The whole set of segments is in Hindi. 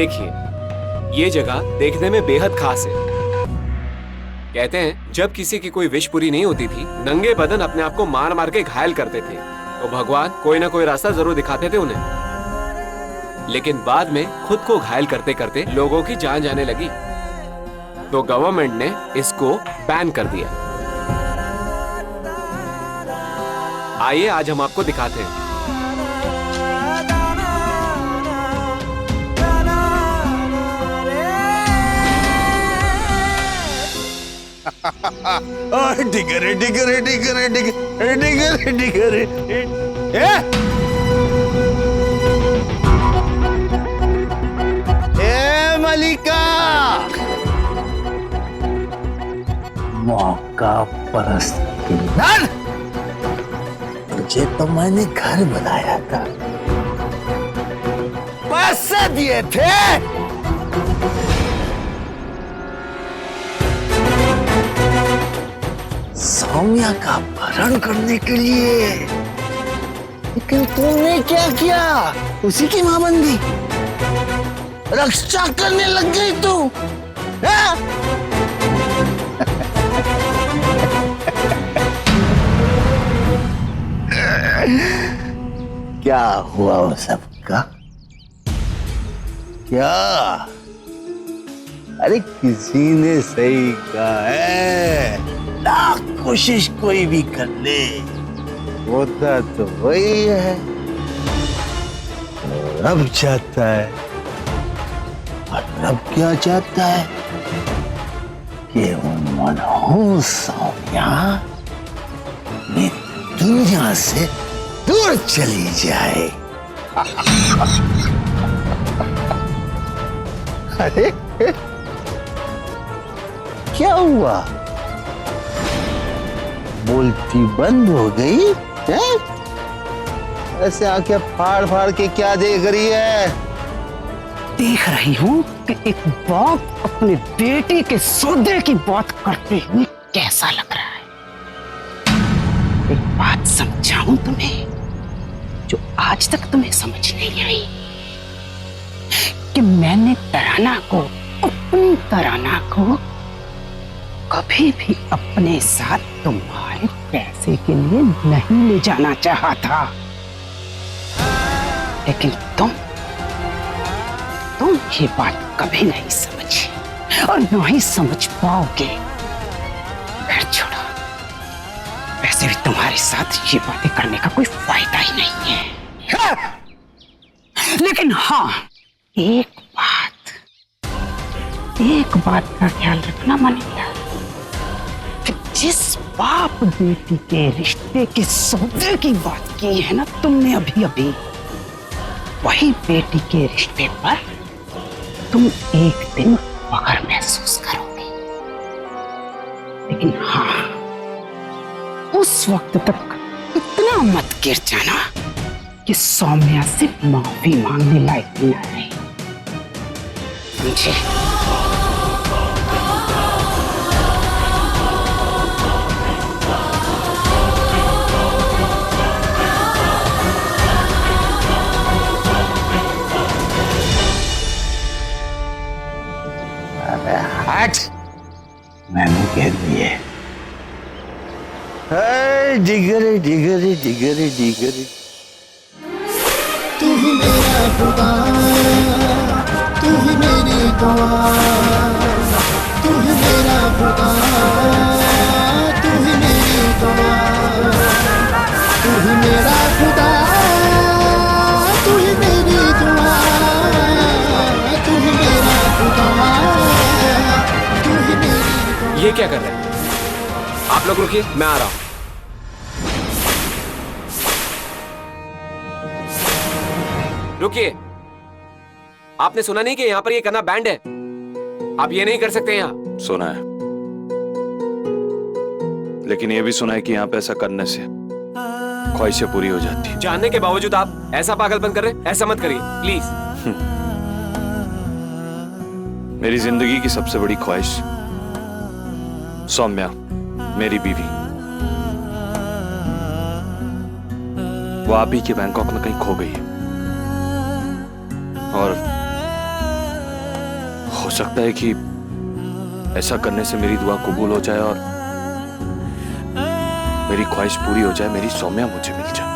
देखिए, ये जगह देखने में बेहद खास है। कहते हैं जब किसी की कोई विश पूरी नहीं होती थी, नंगे बदन अपने आप को मार मार के घायल करते थे, तो भगवान कोई ना कोई रास्ता जरूर दिखाते थे उन्हें। लेकिन बाद में खुद को घायल करते करते लोगों की जान जाने लगी, तो गवर्नमेंट ने इसको बैन कर दिया। आइए आज हम आपको दिखाते हैं। डिगरे डिगरे डिगरे डिगरे डिगरे डिगरे। ए मलिका, मौका परस्त किन्नर, तुझे तो मैंने घर बनाया था, पैसे दिए थे, सौम्या का अपहरण करने के लिए, लेकिन तूने क्या किया? उसी की मां बन गई, रक्षा करने लग गई तू। क्या हुआ वो सबका? क्या? अरे किसी ने सही कहा है, लाख कोशिश कोई भी कर ले, होता तो वही है। और अब चाहता है, और अब क्या चाहता है कि वो मनहूस सौम्या इस दुनिया से दूर चली जाए। अरे क्या हुआ? बोलती बंद हो गई है? ऐसे आंखें फाड़ फाड़ के क्या देख रही है? देख रही हूँ कि एक बाप अपने बेटे के सौदे की बात करते हुए कैसा लग रहा है। एक बात समझाऊं तुम्हें, जो आज तक तुम्हें समझ नहीं आई, कि मैंने तराना को, अपनी तराना को कभी भी अपने साथ तुम्हारे पैसे के लिए नहीं ले जाना चाहा था, लेकिन तुम ये बात कभी नहीं समझी और ना ही समझ पाओगे। खैर छोड़ो, वैसे भी तुम्हारे साथ ये बातें करने का कोई फायदा ही नहीं है। लेकिन हाँ, एक बात का ख्याल रखना मनीला, कि जिस बाप बेटी के रिश्ते के सौदे की बात की है ना तुमने अभी अभी, वही बेटी के रिश्ते पर तुम एक दिन फख्र महसूस करोगे। लेकिन हाँ, उस वक्त तक इतना मत गिर जाना कि सौम्या से माफी मांगने लायक न रहे, समझे? हट, मैंने कह दिए। डिगरे डिगरे डिगरे डिगरे। तू ही मेरा खुदा, तू ही मेरी दुआ, तू ही मेरा खुदा, तू ही मेरी दुआ, तू ही मेरा खुदा, तू ही मेरी दुआ, तू ही मेरा खुदा, तू ही मेरी। ये क्या कर रहे हैं आप लोग? रुकिए, मैं आ रहा हूं। रुकिए, आपने सुना नहीं कि यहाँ पर ये करना बैंड है? आप ये नहीं कर सकते यहाँ। सुना है, लेकिन ये भी सुना है कि यहाँ पे ऐसा करने से ख्वाहिशें पूरी हो जाती। जानने के बावजूद आप ऐसा पागलपन कर रहे हैं? ऐसा मत करिए प्लीज। मेरी जिंदगी की सबसे बड़ी ख्वाहिश सौम्या, मेरी बीवी, वो आप ही के बैंकॉक में कहीं खो गई है, और हो सकता है कि ऐसा करने से मेरी दुआ कबूल हो जाए और मेरी ख्वाहिश पूरी हो जाए, मेरी सौम्या मुझे मिल जाए।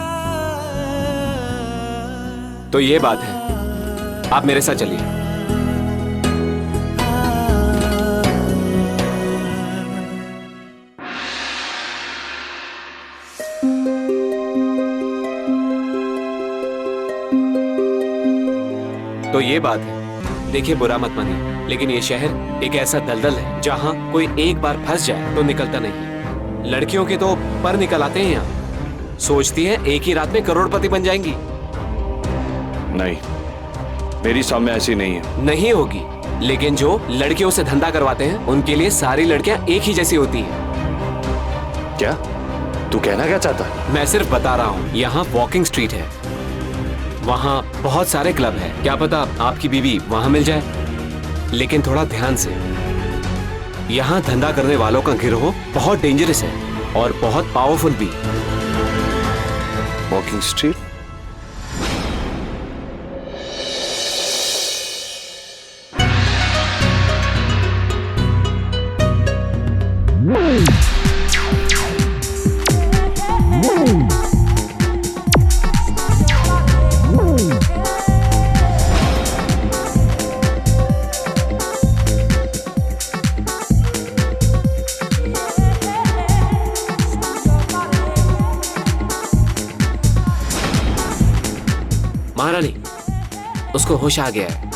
तो ये बात है, आप मेरे साथ चलिए। तो ये बात है, देखिए बुरा मत मानिए, लेकिन ये शहर एक ऐसा दलदल है जहां कोई एक बार फंस जाए तो निकलता नहीं। लड़कियों के तो पर निकल आते हैं यहाँ, सोचती हैं एक ही रात में करोड़पति बन जाएंगी। नहीं, मेरी सौम्या ऐसी नहीं है। नहीं होगी, लेकिन जो लड़कियों से धंधा करवाते हैं उनके लिए सारी लड़कियां एक ही जैसी होती हैं। क्या तू कहना क्या चाहता है? मैं सिर्फ बता रहा हूँ, यहाँ वॉकिंग स्ट्रीट है, वहाँ बहुत सारे क्लब है, क्या पता आपकी बीवी वहाँ मिल जाए। लेकिन थोड़ा ध्यान से, यहाँ धंधा करने वालों का गिरोह बहुत डेंजरस है और बहुत पावरफुल भी। Walking street? महारानी, उसको होश आ गया है।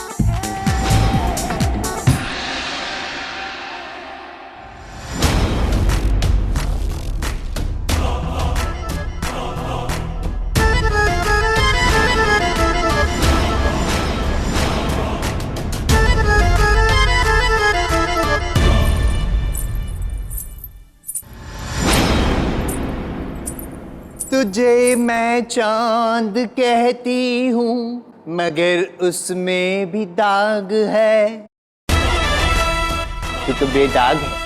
तुझे मैं चांद कहती हूँ मगर उसमें भी दाग है, तू तो बेदाग है।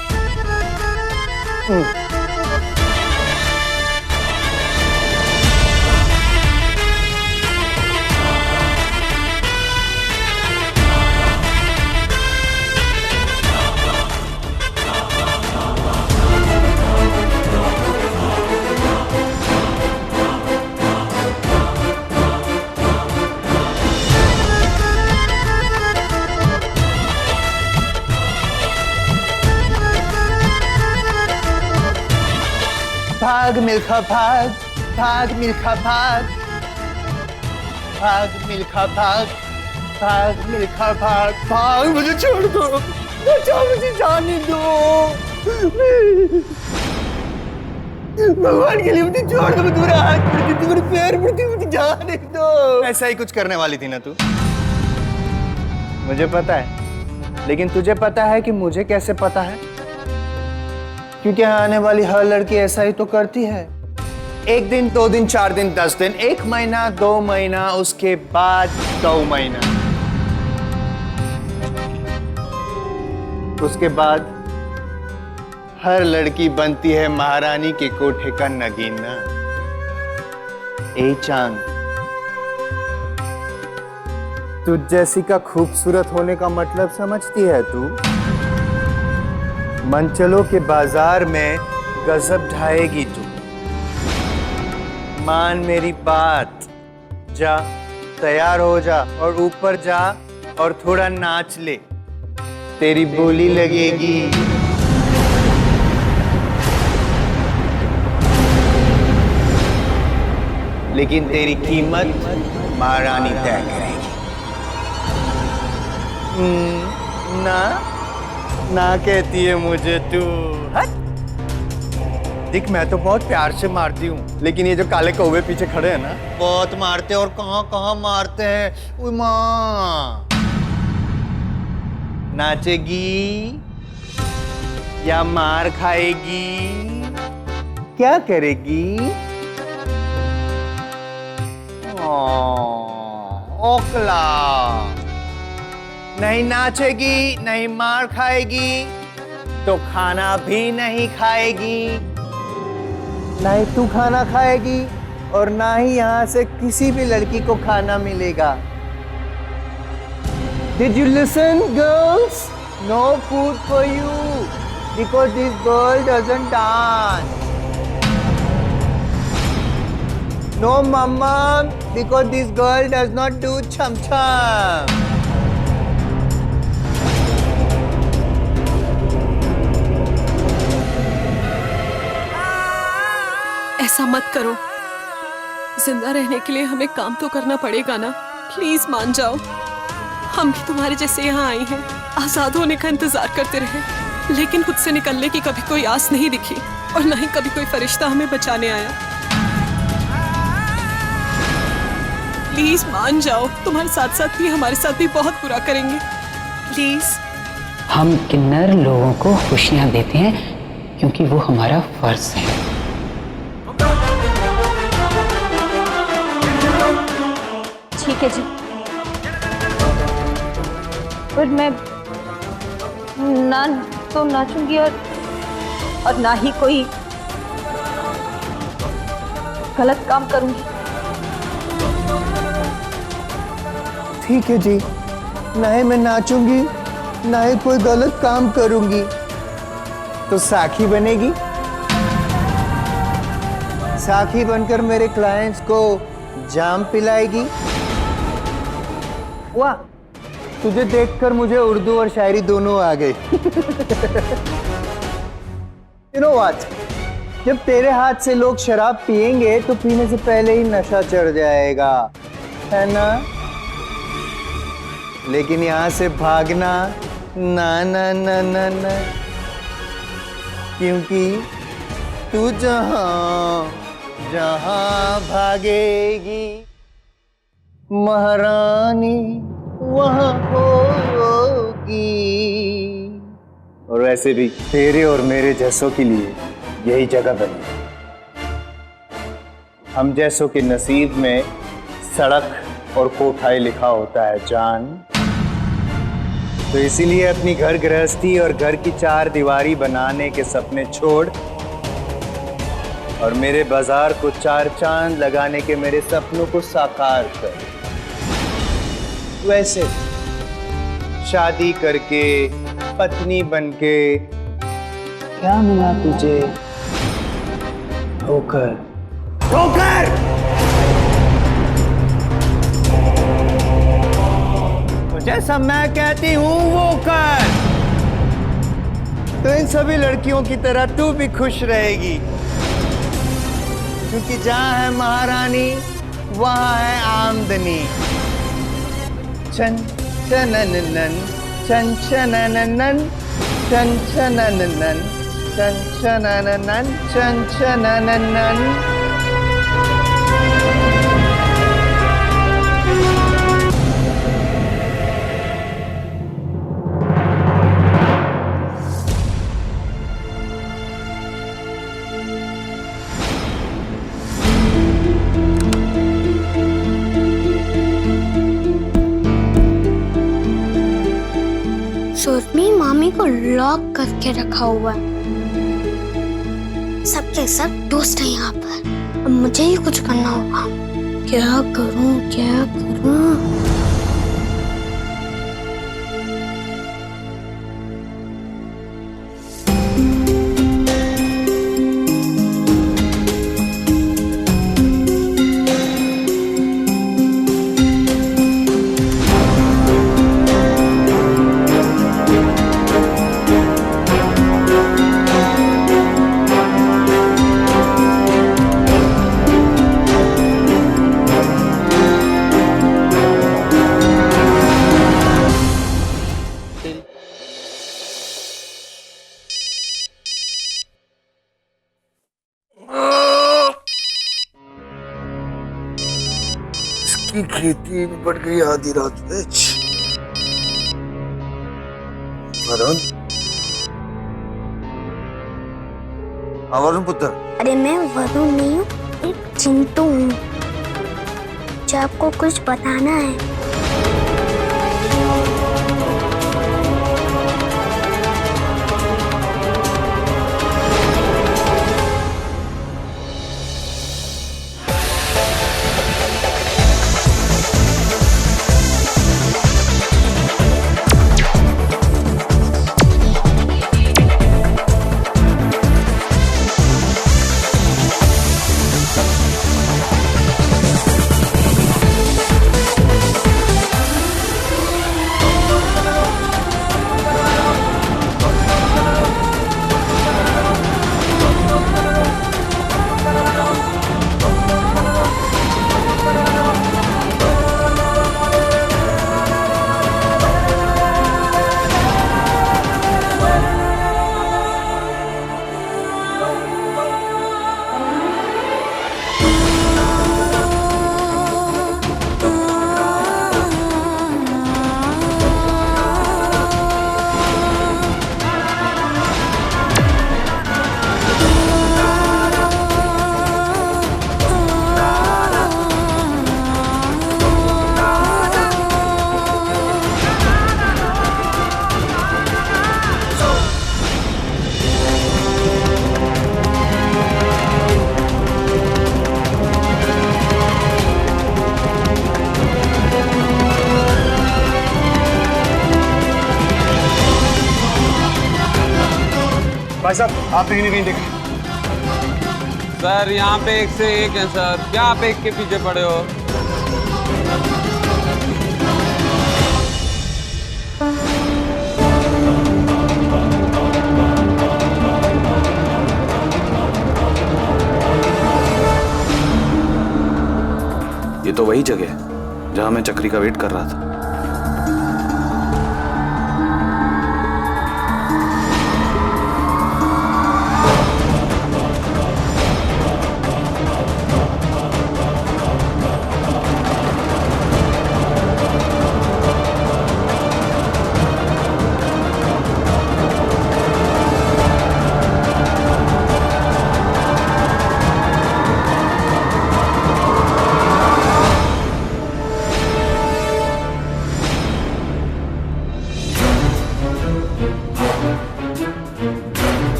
भाग मिल्खा भाग, भाग मिल्खा भाग, भाग मिल्खा भाग, भाग मिल्खा भाग, भाग, मुझे छोड़ दो, बचाओ, मुझे जाने दो, भगवान के लिए मुझे छोड़ दो, मैं तुम्हारे हाथ पड़ती, तुम्हारे पैर पड़ती, मुझे जाने दो। ऐसा ही कुछ करने वाली थी ना तू? मुझे पता है, लेकिन तुझे पता है कि मुझे कैसे पता है? क्योंकि यहाँ आने वाली हर लड़की ऐसा ही तो करती है। एक दिन, 2 दिन, 4 दिन, 10 दिन, 1 महीना, 2 महीना, उसके बाद 2 महीना, उसके बाद हर लड़की बनती है महारानी के कोठे का नगीना। ए चांद, तुझ जैसी का खूबसूरत होने का मतलब समझती है तू? मंचलों के बाजार में गजब ढाएगी तू। मान मेरी बात, जा तैयार हो जा और ऊपर जा और थोड़ा नाच ले, तेरी बोली लगेगी। लेकिन तेरी कीमत महारानी तय करेगी। ना ना कहती है मुझे तू। हट! देख, मैं तो बहुत प्यार से मारती हूँ, लेकिन ये जो काले कौवे पीछे खड़े हैं ना, बहुत मारते हैं और कहाँ कहाँ मारते हैं। ओए माँ, नाचेगी या मार खाएगी, क्या करेगी? ओकला, नहीं नाचेगी, नहीं मार खाएगी, तो खाना भी नहीं खाएगी। ना ही तू खाना खाएगी और ना ही यहाँ से किसी भी लड़की को खाना मिलेगा। Did you listen, girls? No food for you because this girl doesn't dance. No mama because this girl does not do chum chum. ऐसा मत करो। जिंदा रहने के लिए हमें काम तो करना पड़ेगा ना। प्लीज मान जाओ। हम भी तुम्हारे जैसे यहाँ आए हैं, आजाद होने का इंतजार करते रहे, लेकिन खुद से निकलने की कभी कोई आस नहीं दिखी और न ही कभी कोई फरिश्ता हमें बचाने आया। प्लीज मान जाओ। तुम्हारे साथ साथ भी हमारे साथ भी बहुत बुरा करेंगे। प्लीज। हम किन्नर लोगों को खुशियां देते हैं क्योंकि वो हमारा फर्ज है। ठीक है जी, पर मैं ना तो नाचूंगी और ना ही कोई गलत काम करूंगी। ठीक है जी, ना ही मैं नाचूंगी ना ही कोई गलत काम करूंगी। तो साखी बनेगी, साखी बनकर मेरे क्लाइंट्स को जाम पिलाएगी। वाह, तुझे देखकर मुझे उर्दू और शायरी दोनों आ गई। You know what? जब तेरे हाथ से लोग शराब पिएंगे तो पीने से पहले ही नशा चढ़ जाएगा, है ना? लेकिन यहाँ से भागना ना ना ना ना ना, क्योंकि तू जहाँ जहाँ भागेगी महारानी वहाँ होगी। और वैसे भी तेरे और मेरे जैसों के लिए यही जगह बनी। हम जैसों के नसीब में सड़क और कोठाई लिखा होता है जान। तो इसीलिए अपनी घर गृहस्थी और घर की चार दीवारी बनाने के सपने छोड़ और मेरे बाजार को चार चांद लगाने के मेरे सपनों को साकार कर। वैसे शादी करके पत्नी बनके क्या मिला तुझे? ठोकर ठोकर। तो जैसा मैं कहती हूँ वो कर। तो इन सभी लड़कियों की तरह तू भी खुश रहेगी, क्योंकि जहाँ है महारानी वहाँ है आमदनी। चं चनननन चं चनननन चं चनननन चं चनननन चं चनननन। सुरभि मामी को लॉक करके रखा हुआ है। सबके सब दोस्त हैं यहाँ पर। अब मुझे ही कुछ करना होगा। क्या करूं क्या करूं? की खेती बढ़ गई आधी रात में। वरुण, हाँ वरुण पुत्र। अरे मैं वरुण नहीं हूँ, एक चिंटू हूँ। मुझे आपको कुछ बताना है। भाई साहब आप कहीं नहीं देखें। सर यहाँ पे एक से एक है सर, क्या आप एक के पीछे पड़े हो? ये तो वही जगह है जहां मैं चक्री का वेट कर रहा था।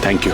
Thank you.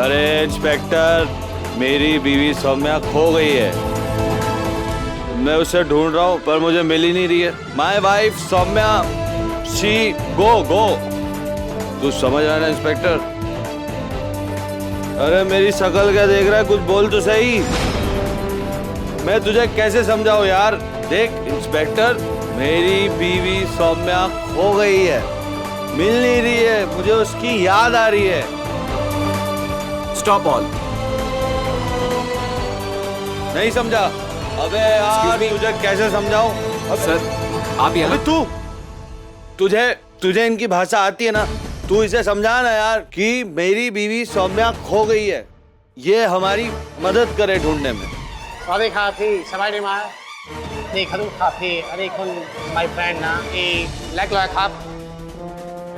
अरे इंस्पेक्टर, मेरी बीवी सौम्या खो गई है। मैं उसे ढूंढ रहा हूँ पर मुझे मिल ही नहीं रही है। My wife Saumya, she go. तू समझ रहा है ना इंस्पेक्टर? अरे मेरी शक्ल क्या देख रहा है, कुछ बोल तो सही। मैं तुझे कैसे समझाऊं यार? देख इंस्पेक्टर, मेरी बीवी सौम्या खो गई है, मिल नहीं रही है, मुझे उसकी याद आ रही है। Stop all. नहीं समझा? अबे यार तुझे कैसे समझाऊं? सर आप यहाँ। अबे तुझे इनकी भाषा आती है ना? तू इसे समझा ना यार कि मेरी बीवी सौम्या खो गई है, ये हमारी मदद करे ढूंढने में। สวัสดีครับพี่สบายดีไหมนี่ขนุนครับพี่อันนี้คน my friend นะอีแลกเลยครับ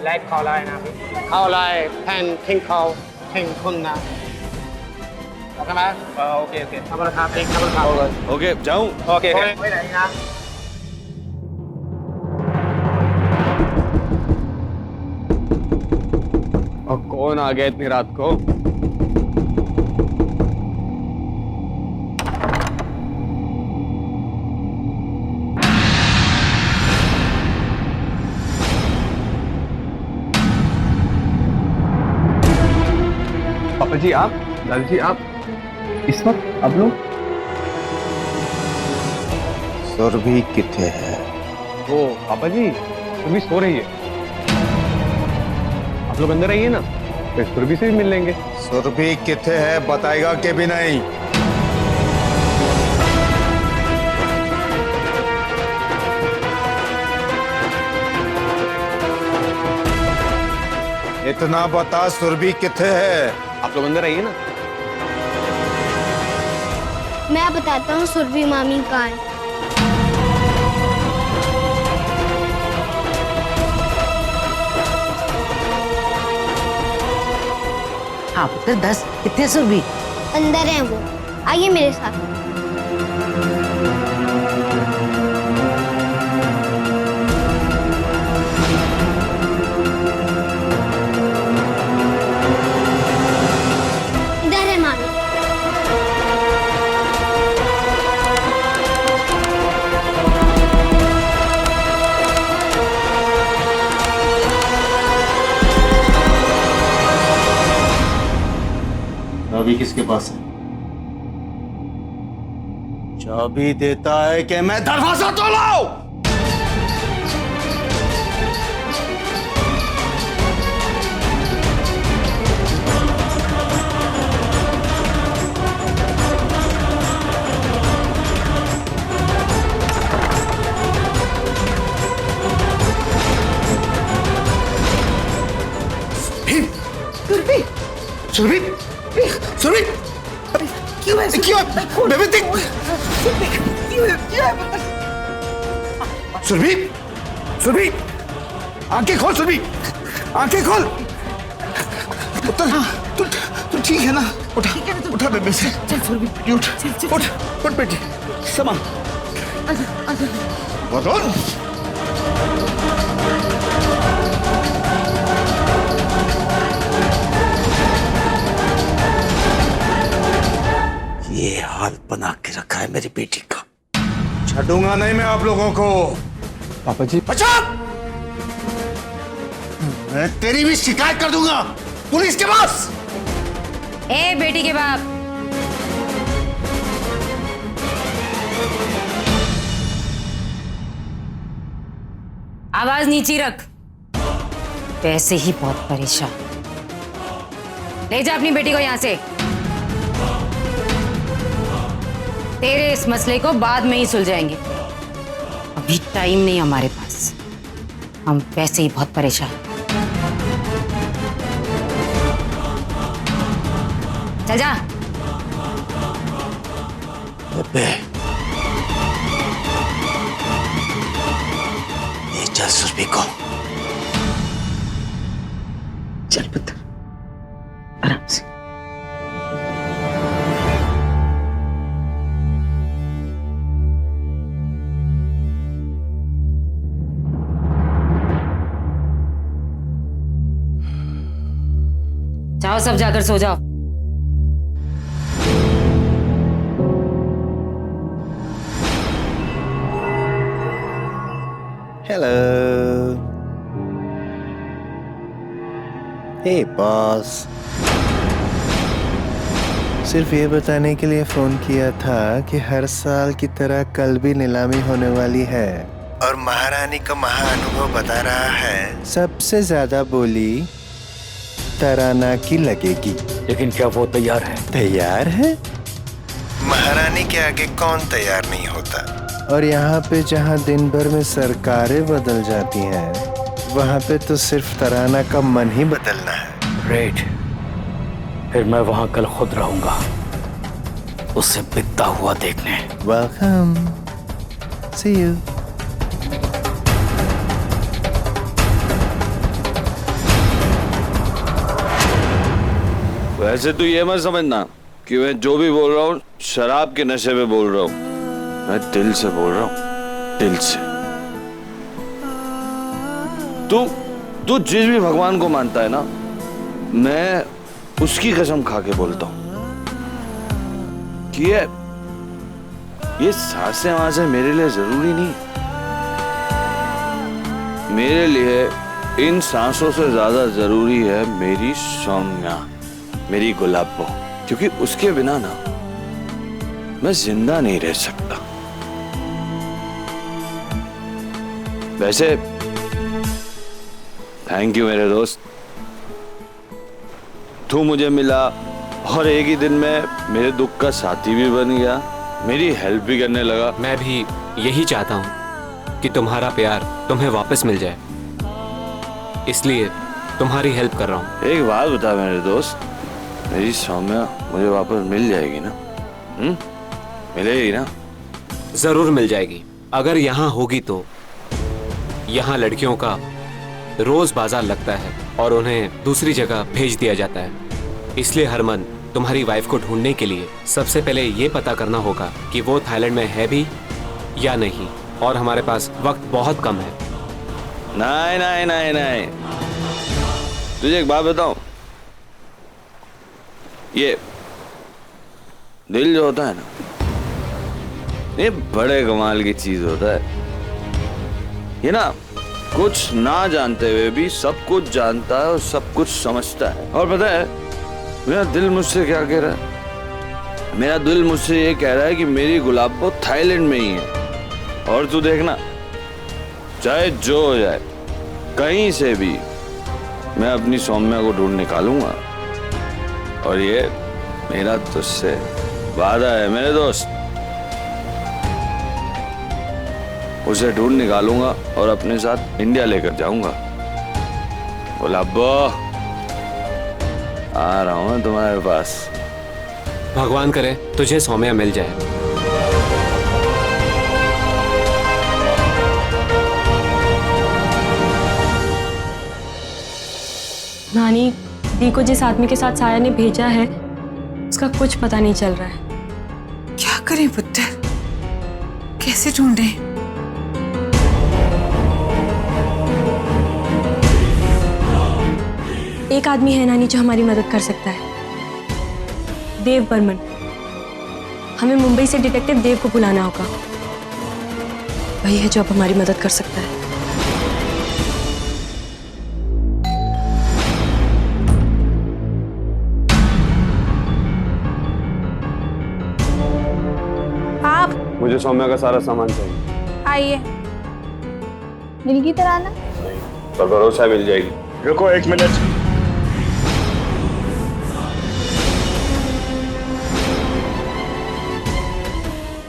แลกเข้าเลยนะพี่เข้าเลยแทนทิ้งเขาทิ้งคุณนะโอเคไหมโอเคขอบคุณครับพี่ขอบคุณครับ ओके जाऊं? โอเคไปไหนนะ और कौन आ गया इतनी रात को? दादाजी आप इस वक्त आप लोग सुरभि किथे है? वो पापा जी सुरभि सो रही है, आप लोग अंदर आइए ना, फिर सुरभि से भी मिल लेंगे। सुरभि किथे है बताएगा कि भी नहीं? इतना बता, सुरभि किथे है? आप लोग अंदर आइए ना। मैं बताता हूँ सुरभि मामी कहाँ है। हाँ पुत्र, 10 कितने सुरभि? अंदर है वो, आइए मेरे साथ। इधर है मामी। चाबी किसके पास है? चाबी देता है कि मैं दरवाजा तोड़ाऊं? सुरभि, सुरभि, सुरभि, अरे क्यों है? क्यों? बेबी देख, सुरभि, सुरभि, आंखें खोल सुरभि, आंखें खोल। तू ठीक है ना? उठा बेबी से। चल सुरभि, उठ बेटी, समा। बोल। ये हाल बना के रखा है मेरी बेटी का। छूंगा नहीं मैं आप लोगों को। पापा जी बचा! मैं तेरी भी शिकायत कर दूंगा पुलिस के पास। ए बेटी के बाप, आवाज नीचे रख। वैसे ही बहुत परेशान, ले जा अपनी बेटी को यहां से। तेरे इस मसले को बाद में ही सुलझाएंगे, अभी टाइम नहीं हमारे पास, हम वैसे ही बहुत परेशान। चल जा। बेबे, ये चल सुरभि को। चल पुत्र, आराम से। जाओ सब जाकर सो जाओ। हेलो। हे बॉस, सिर्फ ये बताने के लिए फोन किया था कि हर साल की तरह कल भी नीलामी होने वाली है और महारानी का महाअनुभव बता रहा है सबसे ज्यादा बोली तराना की लगेगी। लेकिन क्या वो तैयार है? तैयार है? महारानी के आगे कौन तैयार नहीं होता। और यहाँ पे जहाँ दिन भर में सरकारें बदल जाती हैं, वहाँ पे तो सिर्फ तराना का मन ही बदलना है। ग्रेट, फिर मैं वहाँ कल खुद रहूंगा, उसे बिकता हुआ देखने। Welcome, see you. वैसे तो ये मत समझना कि मैं जो भी बोल रहा हूँ शराब के नशे में बोल रहा हूँ, मैं दिल से बोल रहा हूँ, दिल से। तू जिस भी भगवान को मानता है ना, मैं उसकी कसम खा के बोलता हूँ कि ये सांसें वासें मेरे लिए जरूरी नहीं। मेरे लिए इन सांसों से ज्यादा जरूरी है मेरी सौम्या। मेरी गुलाबो, क्योंकि उसके बिना ना मैं जिंदा नहीं रह सकता। वैसे थैंक यू मेरे दोस्त, तू मुझे मिला और एक ही दिन में मेरे दुख का साथी भी बन गया, मेरी हेल्प भी करने लगा। मैं भी यही चाहता हूँ कि तुम्हारा प्यार तुम्हें वापस मिल जाए, इसलिए तुम्हारी हेल्प कर रहा हूँ। एक बात बता मेरे दोस्त, मेरी सौम्या मुझे वापस मिल जाएगी ना? मिलेगी ना? जरूर मिल जाएगी। अगर यहाँ होगी तो। यहाँ लड़कियों का रोज बाजार लगता है और उन्हें दूसरी जगह भेज दिया जाता है, इसलिए हरमन तुम्हारी वाइफ को ढूंढने के लिए सबसे पहले ये पता करना होगा कि वो थाईलैंड में है भी या नहीं, और हमारे पास वक्त बहुत कम है। नहीं नहीं नहीं नहीं, तुझे एक बात बताऊं, ये दिल जो होता है ना, ये बड़े कमाल की चीज होता है। ये ना कुछ ना जानते हुए भी सब कुछ जानता है और सब कुछ समझता है। और पता है मेरा दिल मुझसे क्या कह रहा है? मेरा दिल मुझसे ये कह रहा है कि मेरी गुलाबो थाईलैंड में ही है, और तू देखना चाहे जो हो जाए, कहीं से भी मैं अपनी सौम्या को ढूंढ निकालूंगा। और ये मेरा तुझसे वादा है मेरे दोस्त, उसे ढूंढ निकालूंगा और अपने साथ इंडिया लेकर जाऊंगा। गुलाबो, आ रहा हूं तुम्हारे पास। भगवान करे तुझे सौम्या मिल जाए। नानी, दी को जिस आदमी के साथ साया ने भेजा है उसका कुछ पता नहीं चल रहा है। क्या करें पुत्र, कैसे ढूंढें? एक आदमी है नानी जो हमारी मदद कर सकता है, देव बर्मन। हमें मुंबई से डिटेक्टिव देव को बुलाना होगा, वही है जो अब हमारी मदद कर सकता है। आप मुझे सौम्या का सारा सामान चाहिए। आइए, मिल गई तराना? पर भरोसा मिल जाएगी। रुको 1 मिनट।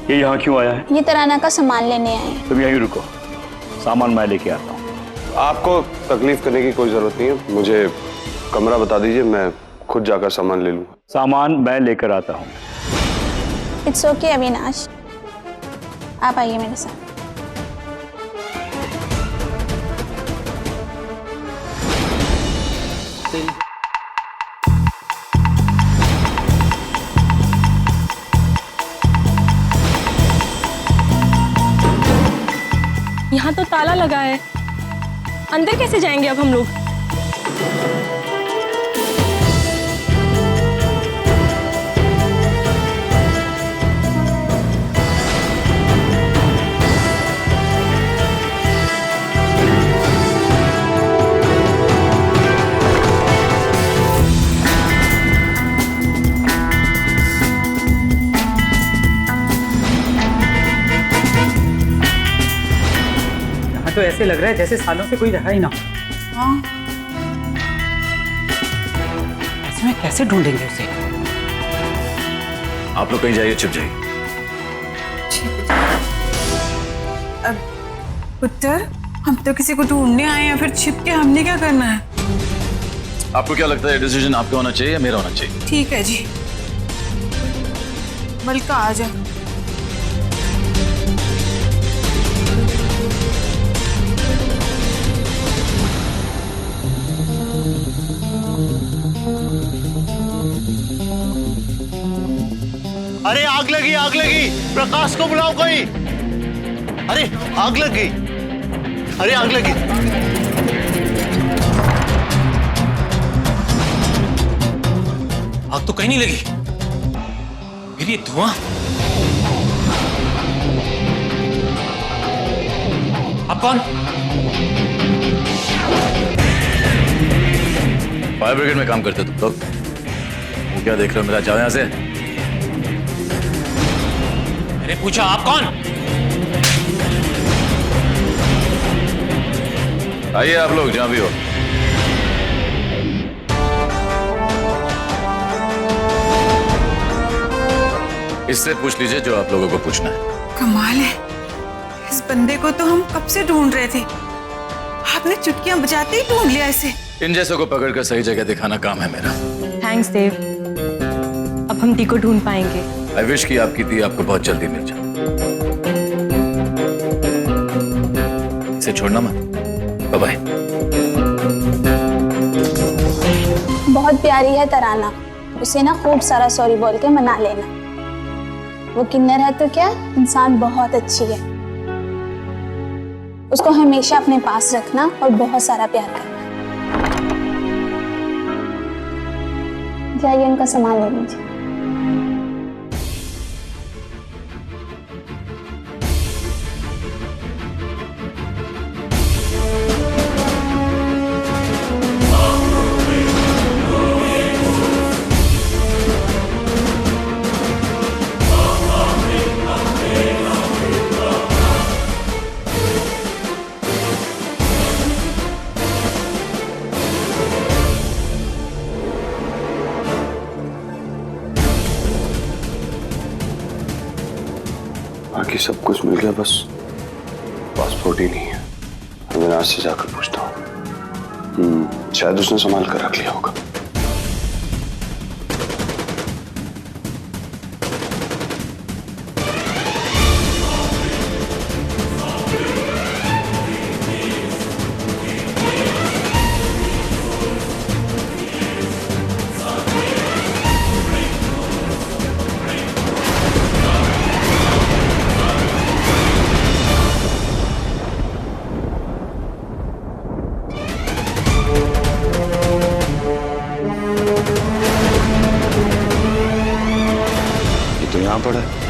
ये यहाँ क्यों आया है? ये तराना का सामान लेने आए हैं। तुम यहीं रुको, सामान मैं लेके आता हूँ। आपको तकलीफ करने की कोई जरूरत नहीं है, मुझे कमरा बता दीजिए, मैं खुद जाकर सामान ले लूंगा। सामान मैं लेकर आता हूँ। इट्स ओके अविनाश, आप आइए मेरे साथ। यहाँ तो ताला लगा है, अंदर कैसे जाएंगे अब हम लोग? तो ऐसे लग रहा है जैसे सालों से कोई रहा ही ना। हाँ, ऐसे में कैसे ढूंढेंगे उसे? आप लोग कहीं जाइए, छिप जाइए। पुत्र, हम तो किसी को ढूंढने आए हैं, फिर छिप के हमने क्या करना है? आपको क्या लगता है डिसीजन आपका होना चाहिए या मेरा होना चाहिए? ठीक है जी, मलका आ जा। अरे आग लगी, आग लगी, प्रकाश को बुलाओ कोई। अरे आग लग गई, अरे आग लगी। आग तो कहीं नहीं लगी, फिर ये धुआं। आप कौन? फायर ब्रिगेड में काम करते तुम लोग? क्या देख रहे हो मेरा? जाओ यहाँ से। मैंने पूछा आप कौन? आइए आप लोग जहां भी हो। इससे पूछ लीजिए जो आप लोगों को पूछना है। कमाल है, इस बंदे को तो हम कब से ढूंढ रहे थे। आपने चुटकियां बजाते ही ढूंढ लिया इसे। इन जैसों को पकड़कर सही जगह दिखाना काम है मेरा। थैंक्स देव, अब हम दी को ढूंढ पाएंगे। आई विश कि आपकी दी आपको बहुत जल्दी मिल जाए। इसे छोड़ना मत। Bye bye. बहुत प्यारी है तराना, उसे ना खूब सारा सॉरी बोल के मना लेना। वो किन्नर है तो क्या, इंसान बहुत अच्छी है। उसको हमेशा अपने पास रखना और बहुत सारा प्यार करना। जाइए उनका सामान ले लीजिए। बाकी सब कुछ मिल गया, बस पासपोर्ट ही नहीं है। अविनाश से जाकर पूछता हूँ, शायद उसने संभाल कर रख लिया होगा। ये तो यहाँ पड़ा है।